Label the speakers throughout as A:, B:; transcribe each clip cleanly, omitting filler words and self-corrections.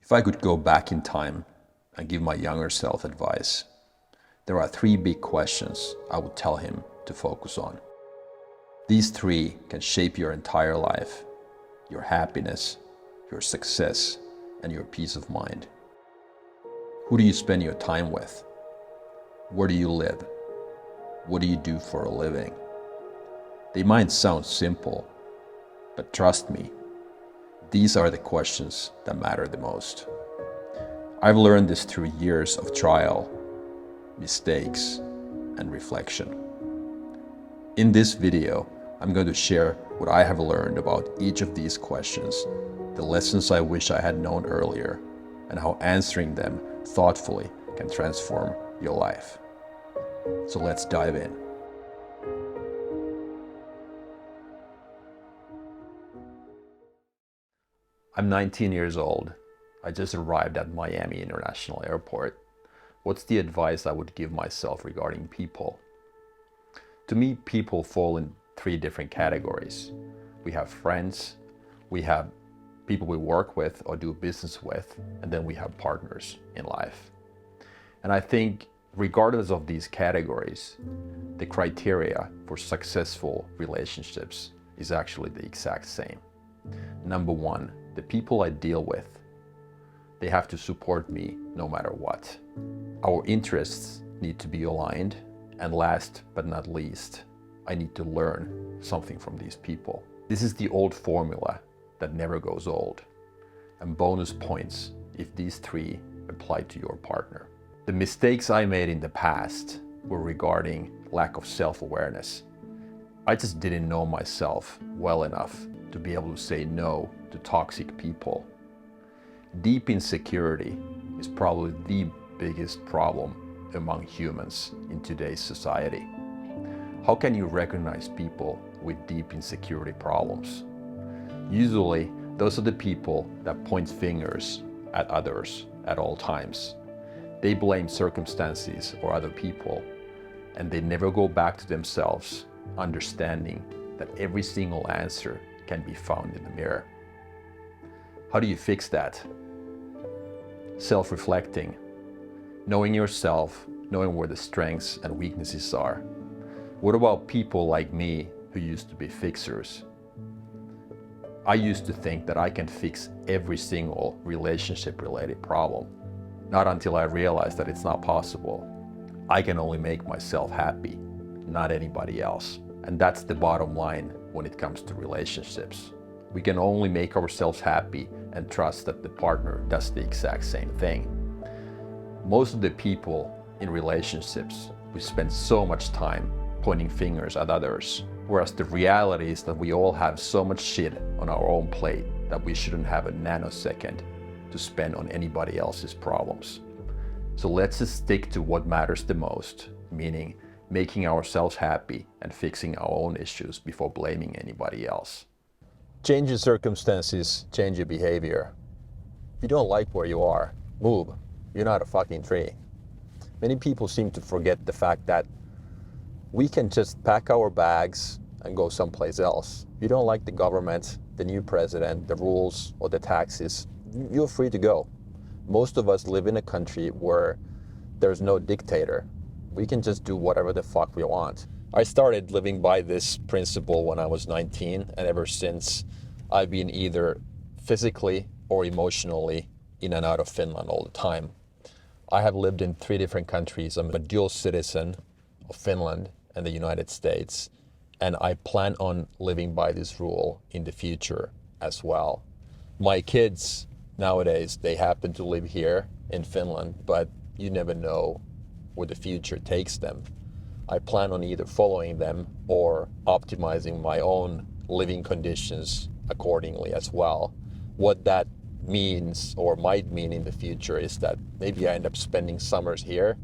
A: If I could go back in time and give my younger self advice, there are three big questions I would tell him to focus on. These three can shape your entire life, your happiness, your success, and your peace of mind. Who do you spend your time with? Where do you live? What do you do for a living? They might sound simple, but trust me, these are the questions that matter the most. I've learned this through years of trial, mistakes, and reflection. In this video, I'm going to share what I have learned about each of these questions, the lessons I wish I had known earlier, and how answering them thoughtfully can transform your life. So let's dive in. I'm 19 years old. I just arrived at Miami International Airport. What's the advice I would give myself regarding people? To me, people fall in three different categories. We have friends, we have people we work with or do business with, and then we have partners in life. And I think regardless of these categories, the criteria for successful relationships is actually the exact same. Number one, the people I deal with, they have to support me no matter what. Our interests need to be aligned, and last but not least, I need to learn something from these people. This is the old formula that never goes old, and bonus points if these three apply to your partner. The mistakes I made in the past were regarding lack of self-awareness. I just didn't know myself well enough to be able to say no to toxic people. Deep insecurity is probably the biggest problem among humans in today's society. How can you recognize people with deep insecurity problems? Usually, those are the people that point fingers at others at all times. They blame circumstances or other people, and they never go back to themselves, understanding that every single answer can be found in the mirror. How do you fix that? Self-reflecting, knowing yourself, knowing where the strengths and weaknesses are. What about people like me who used to be fixers? I used to think that I can fix every single relationship-related problem. Not until I realized that it's not possible. I can only make myself happy, not anybody else. And that's the bottom line when it comes to relationships. We can only make ourselves happy and trust that the partner does the exact same thing. Most of the people in relationships, we spend so much time pointing fingers at others, whereas the reality is that we all have so much shit on our own plate that we shouldn't have a nanosecond to spend on anybody else's problems. So let's just stick to what matters the most, meaning making ourselves happy and fixing our own issues before blaming anybody else. Change your circumstances, change your behavior. If you don't like where you are, move. You're not a fucking tree. Many people seem to forget the fact that we can just pack our bags and go someplace else. If you don't like the government, the new president, the rules, or the taxes, you're free to go. Most of us live in a country where there's no dictator. We can just do whatever the fuck we want. I started living by this principle when I was 19, and ever since I've been either physically or emotionally in and out of Finland all the time. I have lived in 3 different countries. I'm a dual citizen of Finland and the United States, and I plan on living by this rule in the future as well. My kids nowadays, they happen to live here in Finland, but you never know where the future takes them. I plan on either following them or optimizing my own living conditions accordingly as well. What that means or might mean in the future is that maybe I end up spending summers here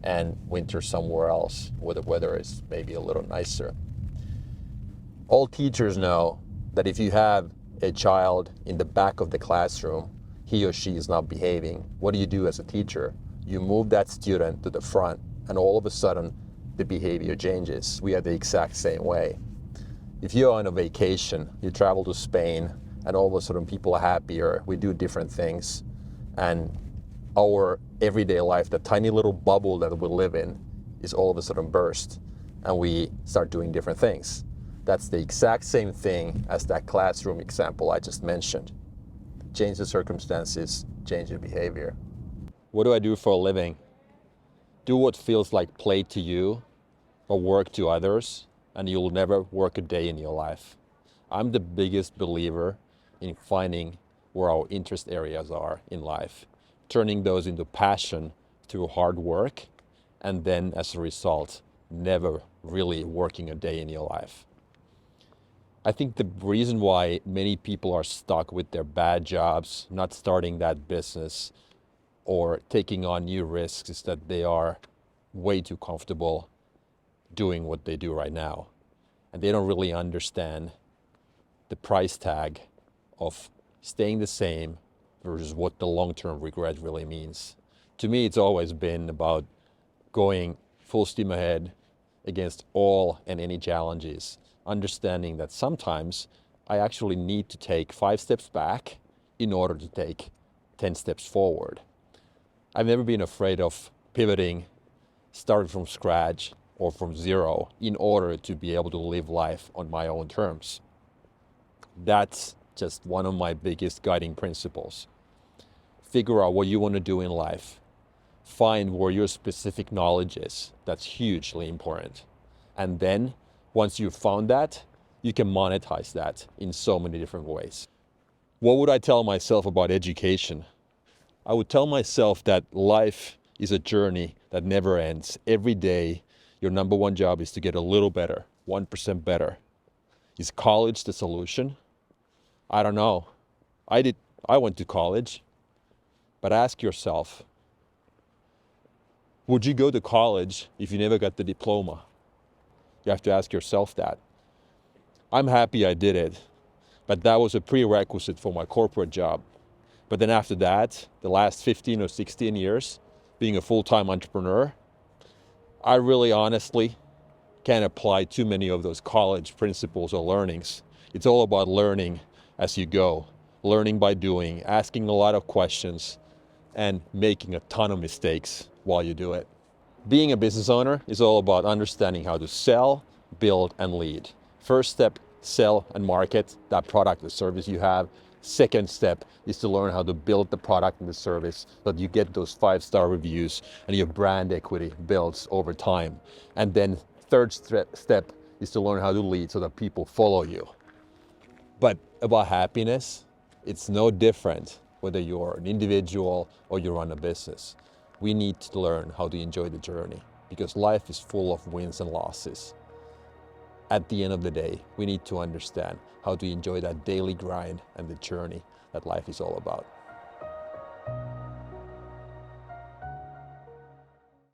A: and winter somewhere else where the weather is maybe a little nicer. All teachers know that if you have a child in the back of the classroom, he or she is not behaving, what do you do as a teacher? You move that student to the front, and all of a sudden the behavior changes. We are the exact same way. If you're on a vacation, you travel to Spain, and all of a sudden people are happier, we do different things. and our everyday life, the tiny little bubble that we live in, is all of a sudden burst, and we start doing different things. That's the exact same thing as that classroom example I just mentioned. Change the circumstances, change your behavior. What do I do for a living? Do what feels like play to you or work to others, and you'll never work a day in your life. I'm the biggest believer in finding where our interest areas are in life, turning those into passion through hard work, and then as a result, never really working a day in your life. I think the reason why many people are stuck with their bad jobs, not starting that business or taking on new risks, is that they are way too comfortable doing what they do right now. And they don't really understand the price tag of staying the same versus what the long-term regret really means. To me, it's always been about going full steam ahead against all and any challenges, understanding that sometimes I actually need to take 5 steps back in order to take 10 steps forward. I've never been afraid of pivoting, starting from scratch or from zero in order to be able to live life on my own terms. That's just one of my biggest guiding principles. Figure out what you want to do in life. Find where your specific knowledge is. That's hugely important. And then once you've found that, you can monetize that in so many different ways. What would I tell myself about education? I would tell myself that life is a journey that never ends. Every day, your number one job is to get a little better, 1% better. Is college the solution? I don't know. I went to college, but ask yourself, would you go to college if you never got the diploma? You have to ask yourself that. I'm happy I did it, but that was a prerequisite for my corporate job. But then after that, the last 15 or 16 years, being a full-time entrepreneur, I really honestly can't apply too many of those college principles or learnings. It's all about learning as you go, learning by doing, asking a lot of questions, and making a ton of mistakes while you do it. Being a business owner is all about understanding how to sell, build, and lead. First step, sell and market that product or service you have. Second step is to learn how to build the product and the service so that you get those 5-star reviews and your brand equity builds over time. And then third step is to learn how to lead so that people follow you. But about happiness, it's no different whether you're an individual or you run a business. We need to learn how to enjoy the journey because life is full of wins and losses. At the end of the day, we need to understand how to enjoy that daily grind and the journey that life is all about.